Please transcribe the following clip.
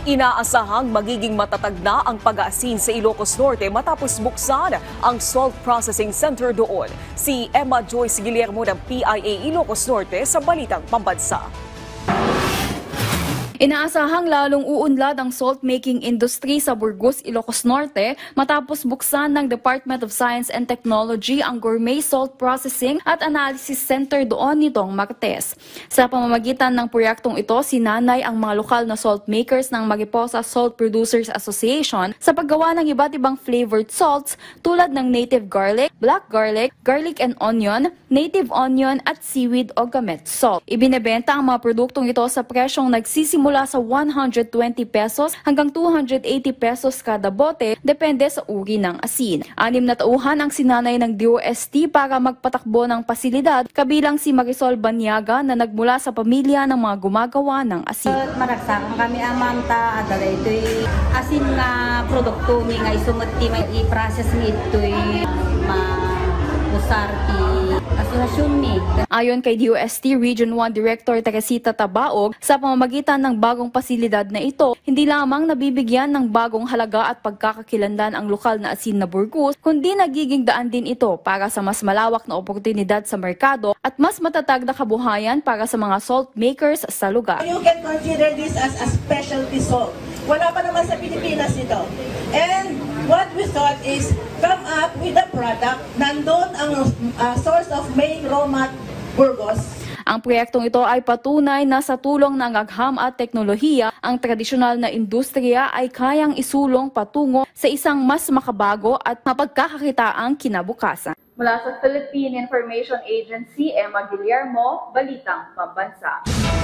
Inaasahang magiging matatag na ang pag-aasin sa Ilocos Norte matapos buksan ang Salt Processing Center doon. Si Emma Joyce Guillermo ng PIA Ilocos Norte sa Balitang Pambansa. Inaasahang lalong uunlad ang salt-making industry sa Burgos, Ilocos Norte matapos buksan ng Department of Science and Technology ang Gourmet Salt Processing at Analysis Center doon nitong Martes. Sa pamamagitan ng proyektong ito, sinanay ang mga lokal na salt makers ng Mariposa Salt Producers Association sa paggawa ng iba't ibang flavored salts tulad ng native garlic, black garlic, garlic and onion, native onion at seaweed o gamit salt. Ibinebenta ang mga produktong ito sa presyong nagsisimula sa 120 pesos hanggang 280 pesos kada bote, depende sa uri ng asin. 6 na tauhan ang sinanay ng DOST para magpatakbo ng pasilidad, kabilang si Marisol Banyaga na nagmula sa pamilya ng mga gumagawa ng asin. Maragsakan kami amanta, adala ito'y asin nga produkto mi nga isungot ti may i-process mi ito'y ma-usar ti asinasyon mi. Ayon kay DOST Region 1 Director Teresita Tabaog, sa pamamagitan ng bagong pasilidad na ito, hindi lamang nabibigyan ng bagong halaga at pagkakakilanlan ang lokal na asin na Burgos, kundi nagiging daan din ito para sa mas malawak na oportunidad sa merkado at mas matatag na kabuhayan para sa mga salt makers sa lugar. You can consider this as a specialty salt. Wala pa naman sa Pilipinas ito. And what we thought is come up with a product, nandun ang source of main raw mat Burgos. Ang proyektong ito ay patunay na sa tulong ng agham at teknolohiya, ang tradisyonal na industriya ay kayang isulong patungo sa isang mas makabago at mapagkakakitaang kinabukasan. Mula sa Philippine Information Agency, Emma Guillermo, Balitang Pambansa.